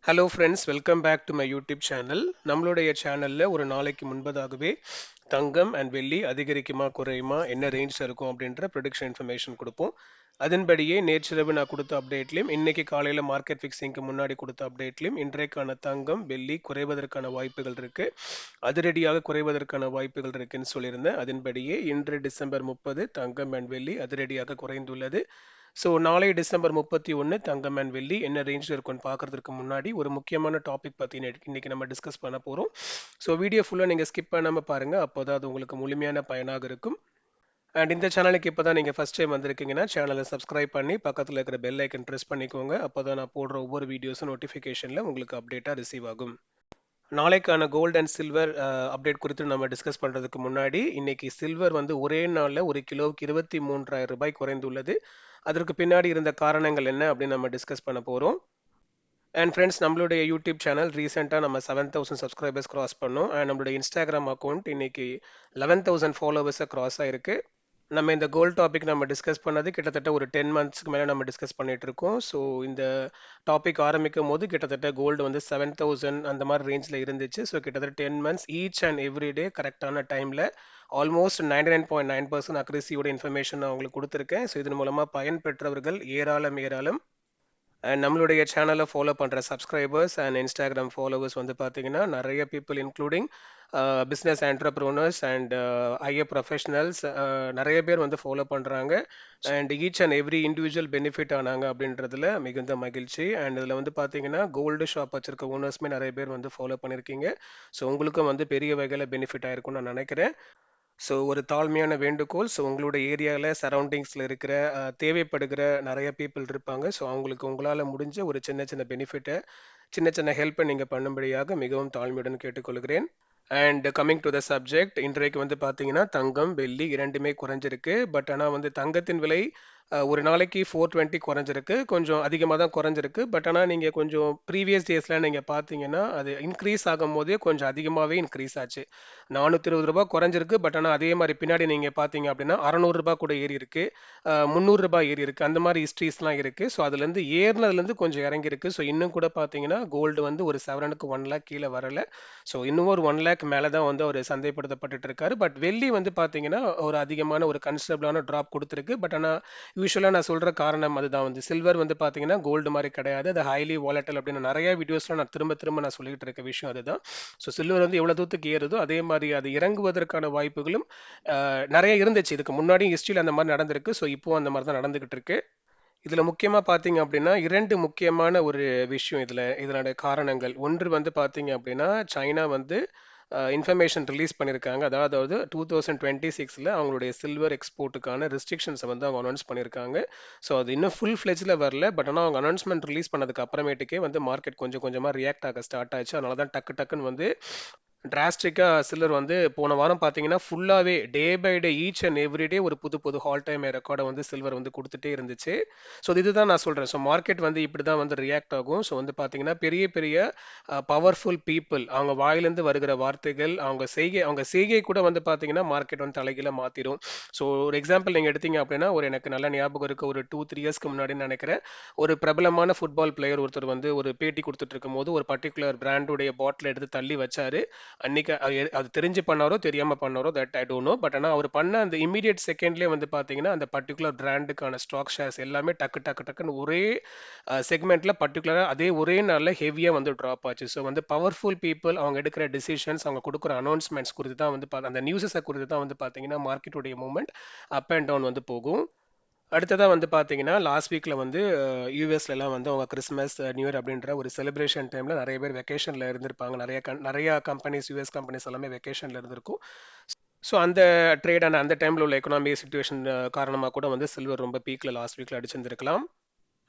Hello friends, welcome back to my YouTube channel. நம்மளுடைய சேனலில் ஒரு நாளைக்கு முன்பதாகவே தங்கம் அண்ட் வெள்ளி அதிகரிக்குமா குறையுமா, என்ன ரேஞ்சில் இருக்கும் அப்படின்ற ப்ரொடிக்ஷன் இன்ஃபர்மேஷன் கொடுப்போம். அதன்படியே நேற்றிரவு நான் கொடுத்த அப்டேட்லையும் இன்னைக்கு காலையில் மார்க்கெட் ஃபிக்ஸிங்க்கு முன்னாடி கொடுத்த அப்டேட்லையும் இன்றைக்கான தங்கம் வெள்ளி குறைவதற்கான வாய்ப்புகள் இருக்கு, அதிரடியாக குறைவதற்கான வாய்ப்புகள் இருக்குன்னு சொல்லியிருந்தேன். அதன்படியே இன்று டிசம்பர் 30 தங்கம் அண்ட் வெள்ளி அதிரடியாக குறைந்துள்ளது. ஸோ நாளை டிசம்பர் 31 தங்கம் அண்ட் வெள்ளி என்ன ரேஞ்சில் இருக்கும்னு பார்க்கறதுக்கு முன்னாடி ஒரு முக்கியமான டாபிக் பற்றி இன்னைக்கு நம்ம டிஸ்கஸ் பண்ண போகிறோம். ஸோ வீடியோ ஃபுல்லாக நீங்கள் ஸ்கிப் பண்ணாமல் பாருங்கள், அப்போ தான் அது உங்களுக்கு முழுமையான பயனாக இருக்கும். அண்ட் இந்த சேனலுக்கு இப்போ தான் நீங்கள் ஃபஸ்ட் டைம் வந்திருக்கீங்கன்னா சேனலை சப்ஸ்கிரைப் பண்ணி பக்கத்தில் இருக்கிற பெல் ஐக்கன் ப்ரெஸ் பண்ணிக்கோங்க. அப்போ தான் நான் போடுற ஒவ்வொரு வீடியோஸும் நோட்டிஃபிகேஷனில் உங்களுக்கு அப்டேட்டாக ரிசீவ் ஆகும். நாளைக்கான கோல்டு அண்ட் சில்வர் அப்டேட் குறித்து நம்ம டிஸ்கஸ் பண்ணுறதுக்கு முன்னாடி இன்னைக்கு சில்வர் வந்து ஒரே நாளில் ஒரு கிலோவுக்கு 23,000 ரூபாய் குறைந்துள்ளது. அதற்கு பின்னாடி இருந்த காரணங்கள் என்ன அப்படின்னு நம்ம டிஸ்கஸ் பண்ண போகிறோம். அண்ட் ஃப்ரெண்ட்ஸ், நம்மளுடைய யூடியூப் சேனல் ரீசெண்டாக நம்ம 7,000 சப்ஸ்கிரைபர்ஸ் கிராஸ் பண்ணோம். அண்ட் நம்மளுடைய இன்ஸ்டாகிராம் அக்கௌண்ட் இன்னைக்கு 11,000 ஃபாலோவர்ஸை கிராஸ் ஆயிருக்கு. நம்ம இந்த கோல்ட் டாபிக் நம்ம டிஸ்கஸ் பண்ணது கிட்டத்தட்ட ஒரு 10 மந்த்ஸ்க்கு மேலே நம்ம டிஸ்கஸ் பண்ணிட்டு இருக்கோம். ஸோ இந்த டாபிக் ஆரம்பிக்கும் போது கிட்டத்தட்ட கோல்டு வந்து 7,000 அந்த மாதிரி ரேஞ்சில் இருந்துச்சு. ஸோ கிட்டத்தட்ட 10 மந்த்ஸ் ஈச் அண்ட் எவ்ரி டே கரெக்டான டைமில் ஆல்மோஸ்ட் 99.9% அக்யூரசியோட இன்ஃபர்மேஷன் நான் உங்களுக்கு கொடுத்துருக்கேன். ஸோ இதன் மூலமாக பயன் பெற்றவர்கள் ஏராளம் ஏராளம். அண்ட் நம்மளுடைய சேனலை ஃபாலோ பண்ணுற சப்ஸ்கிரைபர்ஸ் அண்ட் இன்ஸ்டாகிராம் ஃபாலோவர்ஸ் வந்து பார்த்தீங்கன்னா நிறைய people including business entrepreneurs and IA professionals நிறைய பேர் வந்து ஃபாலோ பண்ணுறாங்க. And each and every individual benefit ஆனாங்க அப்படின்றதுல மிகுந்த மகிழ்ச்சி. அண்ட் இதில் வந்து பார்த்தீங்கன்னா கோல்டு ஷாப் வச்சிருக்க ஓனர்ஸுமே நிறைய பேர் வந்து ஃபாலோ பண்ணியிருக்கீங்க. ஸோ உங்களுக்கும் வந்து பெரிய வகையில் பெனிஃபிட் ஆயிருக்கும்னு நான் நினைக்கிறேன். ஸோ ஒரு தாழ்மையான வேண்டுகோள், ஸோ உங்களோட ஏரியாவில் சரௌண்டிங்ஸில் இருக்கிற தேவைப்படுகிற நிறைய பீப்புள் இருப்பாங்க. ஸோ அவங்களுக்கு உங்களால் முடிஞ்ச ஒரு சின்ன சின்ன பெனிஃபிட்டை, சின்ன சின்ன ஹெல்ப்பை நீங்கள் பண்ணும்படியாக மிகவும் தாழ்மையுடன் கேட்டுக்கொள்கிறேன். And coming to the subject, இன்றைக்கு வந்து பார்த்தீங்கன்னா தங்கம் வெள்ளி இரண்டுமே குறைஞ்சிருக்கு. பட் ஆனால் வந்து தங்கத்தின் விலை ஒரு நாளைக்கு 420 குறைஞ்சிருக்கு, கொஞ்சம் அதிகமாக தான் குறைஞ்சிருக்கு. பட் ஆனால் நீங்கள் கொஞ்சம் ப்ரீவியஸ் டேஸில் நீங்கள் பார்த்தீங்கன்னா அது இன்க்ரீஸ் ஆகும் போதே கொஞ்சம் அதிகமாகவே இன்க்ரீஸ் ஆச்சு. 420 ரூபாய் குறைஞ்சிருக்கு. பட் ஆனால் அதே மாதிரி பின்னாடி நீங்கள் பார்த்தீங்க அப்படின்னா 600 ரூபாய் கூட ஏறி இருக்கு, 300 ரூபாய் ஏறி இருக்கு, அந்த மாதிரி ஹிஸ்ட்ரிஸ்லாம் இருக்கு. ஸோ அதுலேருந்து ஏறினதுலேருந்து கொஞ்சம் இறங்கி இருக்கு. ஸோ இன்னும் கூட பார்த்தீங்கன்னா கோல்டு வந்து ஒரு 7க்கு 1 லேக் கீழே வரல. ஸோ இன்னும் ஒரு 1 லேக் மேலே தான் வந்து அவர் சந்தைப்படுத்தப்பட்டு இருக்காரு. பட் வெள்ளி வந்து பார்த்தீங்கன்னா ஒரு அதிகமான ஒரு கன்சிடபிளான ட்ராப் கொடுத்துருக்கு. பட் ஆனால் யூஸ்வலாக நான் சொல்கிற காரணம் அதுதான், வந்து சில்வர் வந்து பார்த்தீங்கன்னா கோல்டு மாதிரி கிடையாது, அது ஹைலி வாலட்டல் அப்படின்னு நிறைய வீடியோஸில் நான் திரும்ப திரும்ப நான் சொல்லிட்டு இருக்க விஷயம் அதுதான். ஸோ சில்வர் வந்து எவ்வளோ தூரத்துக்கு ஏறுதோ அதே மாதிரி அது இறங்குவதற்கான வாய்ப்புகளும் நிறைய இருந்துச்சு. இதுக்கு முன்னாடி ஹிஸ்ட்ரியில் அந்த மாதிரி நடந்திருக்கு. ஸோ இப்போ அந்த மாதிரி தான் நடந்துகிட்டு இருக்கு. இதுல முக்கியமா பாத்தீங்க அப்படின்னா 2 முக்கியமான ஒரு விஷயம் இதனோட காரணங்கள். ஒன்று வந்து பாத்தீங்க அப்படின்னா சைனா வந்து இன்ஃபர்மேஷன் ரிலீஸ் பண்ணியிருக்காங்க. அதாவது 2026ல அவங்களுடைய சில்வர் எக்ஸ்போர்ட்டுக்கான ரெஸ்ட்ரிக்ஷன்ஸை வந்து அவங்க அனௌன்ஸ் பண்ணியிருக்காங்க. ஸோ அது இன்னும் ஃபுல் ஃப்ளெஜ்ல வரல. பட் ஆனால் அவங்க அனௌன்ஸ்மெண்ட் ரிலீஸ் பண்ணதுக்கு அப்புறமேட்டுக்கே வந்து மார்க்கெட் கொஞ்சம் கொஞ்சமாக ரியாக்ட் ஆக ஸ்டார்ட் ஆச்சு. அதனால தான் டக்கு டக்குன்னு வந்து டிராஸ்டிக்காக சில்லர் வந்து போன வாரம் பார்த்தீங்கன்னா ஃபுல்லாகவே day by day each and every day ஒரு புது புது ஹால் டைம் ரெக்கார்டை வந்து சில்வர் வந்து கொடுத்துட்டே இருந்துச்சு. ஸோ இதுதான் நான் சொல்கிறேன். ஸோ மார்க்கெட் வந்து இப்படி தான் வந்து ரியாக்ட் ஆகும். ஸோ வந்து பார்த்தீங்கன்னா பெரிய பெரிய பவர்ஃபுல் பீப்புள் அவங்க வாயிலேருந்து வருகிற வார்த்தைகள், அவங்க செய்கை கூட வந்து பார்த்தீங்கன்னா மார்க்கெட் வந்து தலைகீழ மாற்றிடும். ஸோ ஒரு எக்ஸாம்பிள் நீங்கள் எடுத்தீங்க அப்படின்னா எனக்கு நல்ல ஞாபகம் இருக்குது, ஒரு 2-3 இயர்ஸ்க்கு முன்னாடி நினைக்கிறேன், ஒரு பிரபலமான ஃபுட்பால் பிளேயர் ஒருத்தர் வந்து ஒரு பேட்டி கொடுத்துட்டு இருக்கும்போது ஒரு பர்டிகுலர் பிராண்டுடைய பாட்டில் எடுத்து தள்ளி வச்சாரு. அன்னைக்கு அது தெரிஞ்சு பண்ணாரோ தெரியாம பண்ணாரோ that I don't know. But ஆனால் அவர் பண்ண அந்த இமீடியட் செகண்ட்லேயே வந்து பார்த்தீங்கன்னா அந்த பர்டிகுலர் பிராண்டுக்கான ஸ்டாக் ஷேர்ஸ் எல்லாமே டக்கு டக்கு டக்குன்னு ஒரே செக்மெண்ட்ல பர்டிகுலராக அதே ஒரே நாளில் ஹெவியாக வந்து ட்ராப் ஆச்சு. ஸோ வந்து பவர்ஃபுல் பீப்புள் அவங்க எடுக்கிற டிசிஷன்ஸ், அவங்க கொடுக்குற அனௌன்ஸ்மெண்ட்ஸ் குறித்து தான் வந்து அந்த நியூஸஸை குறித்து தான் வந்து பார்த்தீங்கன்னா மார்க்கெட்டுடைய மூவ்மெண்ட் அப் அண்ட் டவுன் வந்து போகும். அடுத்ததாக வந்து பார்த்தீங்கன்னா லாஸ்ட் வீக்கில் வந்து யூஎஸ்லலாம் வந்து அவங்க கிறிஸ்மஸ் நியூ இயர் அப்படின்ற ஒரு செலிப்ரேஷன் டைமில் நிறைய பேர் வெக்கேஷனில் இருந்திருப்பாங்க. நிறைய கம்பெனிஸ், யூஎஸ் கம்பெனிஸ் எல்லாமே வெக்கேஷனில் இருந்திருக்கும். ஸோ அந்த ட்ரேடான அந்த டைமில் உள்ள எக்கனாமிக் சுச்சுவேஷன் காரணமாக கூட வந்து சில்வர் ரொம்ப பீக்கில் லாஸ்ட் வீக்கில் அடிச்சிருந்திருக்கலாம்.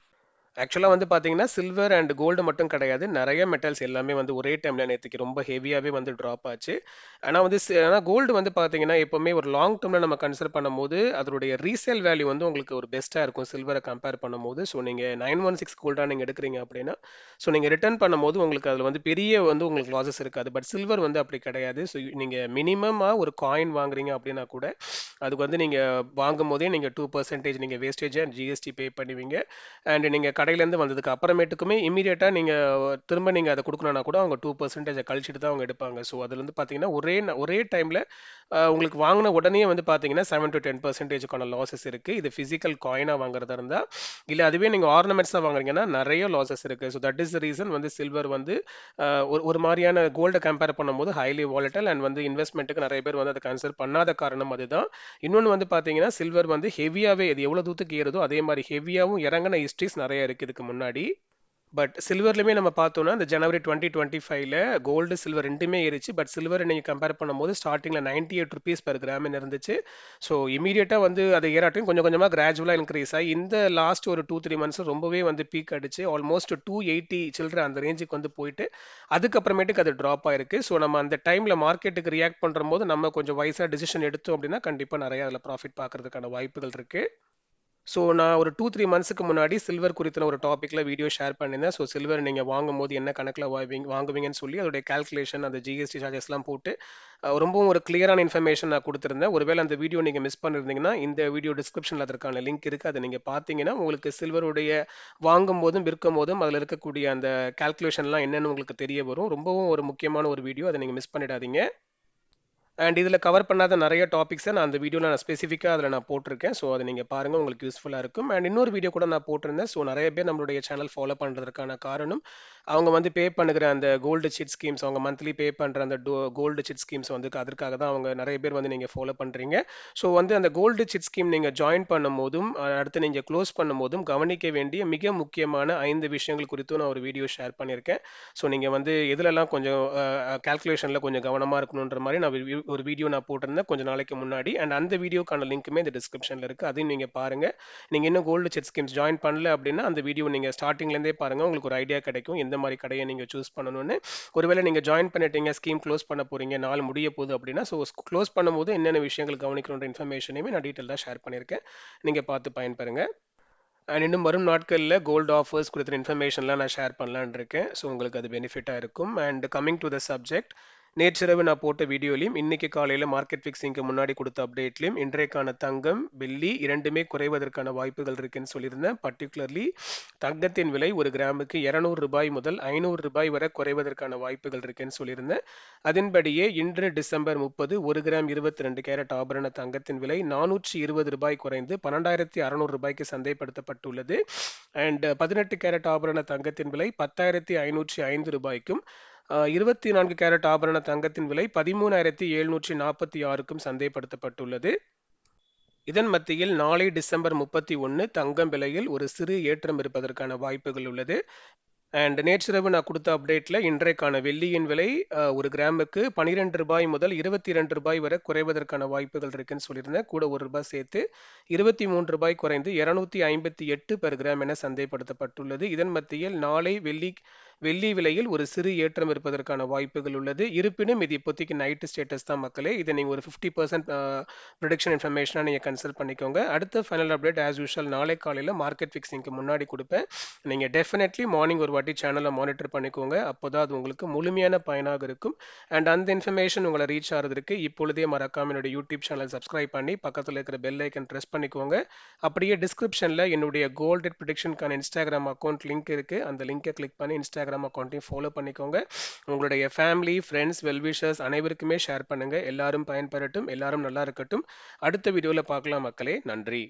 ஆக்சுவலாக வந்து பார்த்தீங்கன்னா சில்வர் அண்ட் கோல்டு மட்டும் கிடையாது, நிறைய மெட்டல்ஸ் எல்லாமே வந்து ஒரே டைமில் நேற்றுக்கு ரொம்ப ஹெவியாகவே வந்து ட்ராப் ஆச்சு. ஆனால் வந்து ஆனால் கோல்டு வந்து பார்த்தீங்கன்னா எப்போவுமே ஒரு லாங் டேர்மில் நம்ம கன்சிடர் பண்ணும்போது அதனுடைய ரீசேல் வேல்யூ வந்து உங்களுக்கு ஒரு பெஸ்ட்டாக இருக்கும் சில்வரை கம்பேர் பண்ணும்போது. ஸோ நீங்கள் 916 கோல்டாக நீங்கள் எடுக்கிறீங்க அப்படின்னா ஸோ நீங்கள் ரிட்டர்ன் பண்ணும்போது உங்களுக்கு அதில் வந்து பெரிய வந்து உங்களுக்கு லாஸஸ் இருக்காது. பட் சில்வர் வந்து அப்படி கிடையாது. ஸோ நீங்கள் மினிமமாக ஒரு காயின் வாங்குறீங்க அப்படின்னா கூட அதுக்கு வந்து நீங்கள் வாங்கும் போதே நீங்கள் 2% நீங்கள் வேஸ்டேஜ் அண்ட் ஜிஎஸ்டி பே பண்ணுவீங்க. அண்ட் நீங்கள் கடையிலேருந்து வந்ததுக்கு அப்புறமேட்டுக்குமே இமீடியட்டாக நீங்கள் திரும்ப நீங்கள் அதை கொடுக்கணும்னா கூட அவங்க 2% கழிச்சிட்டு தான் அவங்க எடுப்பாங்க. ஸோ அதுலேருந்து பார்த்தீங்கன்னா ஒரே டைமில் உங்களுக்கு வாங்கின உடனே வந்து பார்த்தீங்கன்னா 7 to 10%க்கான லாஸஸ் இருக்குது. இது ஃபிசிக்கல் காயினாக வாங்குறதா இருந்தால், இல்லை அதுவே நீங்கள் ஆர்னமெண்ட்ஸாக வாங்குறீங்கன்னா நிறைய லாஸஸ் இருக்குது. So that is the reason வந்து சில்வர் வந்து ஒரு மாதிரியான கோல்டை கம்பேர் பண்ணும்போது ஹைலி வாலட்டல் அண்ட் வந்து இன்வெஸ்ட்மெண்ட்டுக்கு நிறைய பேர் வந்து அதை கன்சிடர் பண்ணாத காரணம் அதுதான். இன்னொன்று வந்து பார்த்தீங்கன்னா சில்வர் வந்து ஹெவியாகவே இது எவ்வளோ தூரத்துக்கு ஏறுதோ அதே மாதிரி ஹெவியாகவும் இறங்கின ஹிஸ்ட்ரிஸ் நிறைய இருக்குது இதுக்கு முன்னாடி. பட் சில்வர்லையுமே நம்ம பார்த்தோம்னா இந்த ஜனவரி 2025ல கோல்டு சில்வர் ரெண்டுமே ஏறிச்சு. பட் சில்வர் நீங்கள் கம்பேர் பண்ணும்போது ஸ்டார்டிங்கில் 98 ருபீஸ் per கிராம் இருந்துச்சு. ஸோ இமீடியட்டாக வந்து அது ஏறாட்டையும் கொஞ்சம் கொஞ்சமாக கிராஜுவலாக இன்க்ரீஸ் ஆகி இந்த லாஸ்ட் ஒரு 2-3 மந்த்ஸ் ரொம்பவே வந்து பீக் அடிச்சு ஆல்மோஸ்ட் 280 சில்லற அந்த ரேஞ்சுக்கு வந்து போயிட்டு அதுக்கப்புறமேட்டுக்கு அது ட்ராப் ஆயிருக்கு. ஸோ நம்ம அந்த டைமில் மார்க்கெட்டுக்கு ரியாக்ட் பண்ணுற போது நம்ம கொஞ்சம் வயசாக டிசிஷன் எடுத்தோம் அப்படின்னா கண்டிப்பாக நிறைய அதில் ப்ராஃபிட் பார்க்கறதுக்கான வாய்ப்புகள் இருக்குது. ஸோ நான் ஒரு 2-3 மந்த்ஸ்க்கு முன்னாடி சில்வர் குறித்த ஒரு டாப்பிக்கில் வீடியோ ஷேர் பண்ணியிருந்தேன். ஸோ சில்வர் நீங்கள் வாங்கும்போது என்ன கணக்கில் வாங்குவீங்கன்னு சொல்லி அதோடைய கால்குலேஷன் அந்த ஜிஎஸ்டி சார்ஜஸ்லாம் போட்டு ரொம்பவும் ஒரு கிளியரான இன்ஃபர்மேஷன் நான் கொடுத்துருந்தேன். ஒருவேளை அந்த வீடியோ நீங்கள் மிஸ் பண்ணியிருந்தீங்கன்னா இந்த வீடியோ டிஸ்கிரிப்ஷனில் அதற்கான லிங்க் இருக்குது. அதை நீங்கள் பார்த்தீங்கன்னா உங்களுக்கு சில்வருடைய வாங்கும் போதும் விற்கும் போதும் அதில் இருக்கக்கூடிய அந்த கால்குலேஷன்லாம் என்னென்னு உங்களுக்கு தெரிய வரும். ரொம்பவும் ஒரு முக்கியமான ஒரு வீடியோ, அதை நீங்கள் மிஸ் பண்ணிடாதீங்க. அண்ட் இதில் கவர் பண்ணாத நிறைய டாபிக்ஸை நான் அந்த வீடியோவில் நான் ஸ்பெசிஃபிக்காக அதில் நான் போட்டிருக்கேன். ஸோ அதை நீங்கள் பாருங்கள், உங்களுக்கு யூஸ்ஃபுல்லாக இருக்கும். அண்ட் இன்னொரு வீடியோ கூட நான் போட்டிருந்தேன். ஸோ நிறைய பேர் நம்மளுடைய சேனல் ஃபாலோ பண்ணுறதுக்கான காரணம் அவங்க வந்து பே பண்ணுகிற அந்த கோல்டு சிட் ஸ்கீம்ஸ், அவங்க மந்த்லி பே பண்ணுற அந்த கோல்டு சிட் ஸ்கீம்ஸ் வந்து அதற்காக தான் அவங்க நிறைய பேர் வந்து நீங்கள் ஃபாலோ பண்ணுறீங்க. ஸோ வந்து அந்த கோல்டு சிட் ஸ்கீம் நீங்கள் ஜாயின் பண்ணும் போதும் அடுத்து நீங்கள் க்ளோஸ் பண்ணும் போதும் கவனிக்க வேண்டிய மிக முக்கியமான 5 விஷயங்கள் குறித்தும் நான் ஒரு வீடியோ ஷேர் பண்ணியிருக்கேன். ஸோ நீங்கள் வந்து எதுலலாம் கொஞ்சம் கால்குலேஷனில் கொஞ்சம் கவனமாக இருக்கணுன்ற மாதிரி நான் ஒரு வீடியோ நான் போட்டிருந்தேன் கொஞ்சம் நாளைக்கு முன்னாடி. அண்ட் அந்த வீடியோக்கான லிங்க்குமே இந்த டிஸ்கிரிப்ஷனில் இருக்குது, அதையும் நீங்கள் பாருங்கள். நீங்கள் இன்னும் கோல்டு செட் ஸ்கீம்ஸ் ஜாயின் பண்ணல அப்படின்னா அந்த வீடியோ நீங்கள் ஸ்டார்டிங்லேருந்தே பாருங்கள், உங்களுக்கு ஒரு ஐடியா கிடைக்கும் எந்த மாதிரி கடையை நீங்கள் சூஸ் பண்ணணும்னு. ஒருவேளை நீங்கள் ஜாயின் பண்ணிட்டீங்க, ஸ்கீம் க்ளோஸ் பண்ண போகிறீங்க, நாள் முடிய போகுது அப்படின்னா ஸோ க்ளோஸ் பண்ணும்போது என்னென்ன விஷயங்கள் கவனிக்கணுன்ற இன்ஃபர்மேஷனையுமே நான் டீட்டெயிலாக ஷேர் பண்ணியிருக்கேன், நீங்கள் பார்த்து பயன்பெறுங்க. அண்ட் இன்னும் வரும் நாட்களில் கோல்டு ஆஃபர்ஸ் குறித்த இன்ஃபர்மேஷன்லாம் நான் ஷேர் பண்ணலான்னு இருக்கேன். ஸோ உங்களுக்கு அது பெனிஃபிட்டாக இருக்கும். And coming to the subject, நேற்றிரவு நான் போட்ட வீடியோலையும் இன்னைக்கு காலையில் மார்க்கெட் ஃபிக்ஸிங்க்கு முன்னாடி கொடுத்த அப்டேட்லையும் இன்றைக்கான தங்கம் வெள்ளி இரண்டுமே குறைவதற்கான வாய்ப்புகள் இருக்குன்னு சொல்லியிருந்தேன். பர்டிகுலர்லி தங்கத்தின் விலை ஒரு கிராமுக்கு 200 ரூபாய் முதல் 500 ரூபாய் வரை குறைவதற்கான வாய்ப்புகள் இருக்குன்னு சொல்லியிருந்தேன். அதன்படியே இன்று டிசம்பர் 30 1 கிராம் 22 கேரட் ஆபரண தங்கத்தின் விலை 420 ரூபாய் குறைந்து 12,600 ரூபாய்க்கு சந்தைப்படுத்தப்பட்டுள்ளது. அண்ட் 18 கேரட் ஆபரண தங்கத்தின் விலை 10,505 ரூபாய்க்கும் 24 கேரட் ஆபரண தங்கத்தின் விலை 13,746க்கும் சந்தைப்படுத்தப்பட்டுள்ளது. இதன் மத்தியில் நாளை டிசம்பர் 31 தங்கம் விலையில் ஒரு சிறு ஏற்றம் இருப்பதற்கான வாய்ப்புகள் உள்ளது. அண்ட் நேற்றிரவு நான் கொடுத்த அப்டேட்டில் இன்றைக்கான வெள்ளியின் விலை ஒரு கிராமுக்கு 12 ரூபாய் முதல் 22 ரூபாய் வரை குறைவதற்கான வாய்ப்புகள் இருக்குன்னு சொல்லியிருந்தேன். கூட 1 ரூபாய் சேர்த்து 23 ரூபாய் குறைந்து 258 per கிராம் என சந்தைப்படுத்தப்பட்டுள்ளது. இதன் மத்தியில் நாளை வெள்ளி விலையில் ஒரு சிறு ஏற்றம் இருப்பதற்கான வாய்ப்புகள் உள்ளது. இருப்பினும் இது இப்போதைக்கு நைட்டு ஸ்டேட்டஸ் தான் மக்களே, இதை நீங்கள் ஒரு 50% ப்ரொடிக்ஷன் இன்ஃபர்மேஷனாக நீங்கள் கன்சல்ட் பண்ணிக்கோங்க. அடுத்த ஃபைனல் அப்டேட் ஆஸ் யூஷுவல் நாளை காலையில் மார்க்கெட் ஃபிக்ஸிங்க்கு முன்னாடி கொடுப்பேன். நீங்கள் டெஃபினெட்லி மார்னிங் ஒரு வாட்டி சேனலை மானிட்டர் பண்ணிக்கோங்க, அப்போதான் அது உங்களுக்கு முழுமையான பயனாக இருக்கும். அண்ட் அந்த இன்ஃபர்மேஷன் உங்களை ரீச் ஆகிறதுக்கு இப்பொழுதே மறக்காம என்னுடைய யூடியூப் சேனல் சப்ஸ்கிரைப் பண்ணி பக்கத்தில் இருக்கிற பெல் ஐக்கன் ப்ரெஸ் பண்ணிக்கோங்க. அப்படியே டிஸ்கிரிப்ஷனில் என்னுடைய கோல்டு ப்ரெடிக்ஷனுக்கான இன்ஸ்டாகிராம் அக்கௌண்ட் லிங்க் இருக்குது, அந்த லிங்கை கிளிக் பண்ணி இன்ஸ்டாகிராம் அக்கௌண்ட்டையும் ஃபாலோ பண்ணிக்கோங்க. உங்களுடைய ஃபேமிலி, ஃப்ரெண்ட்ஸ், வெல்விஷர்ஸ் அனைவருக்குமே ஷேர் பண்ணுங்க. எல்லாரும் பயன்பெறட்டும், எல்லாரும் நல்லா இருக்கட்டும். அடுத்த வீடியோவில் பார்க்கலாம் மக்களே. நன்றி.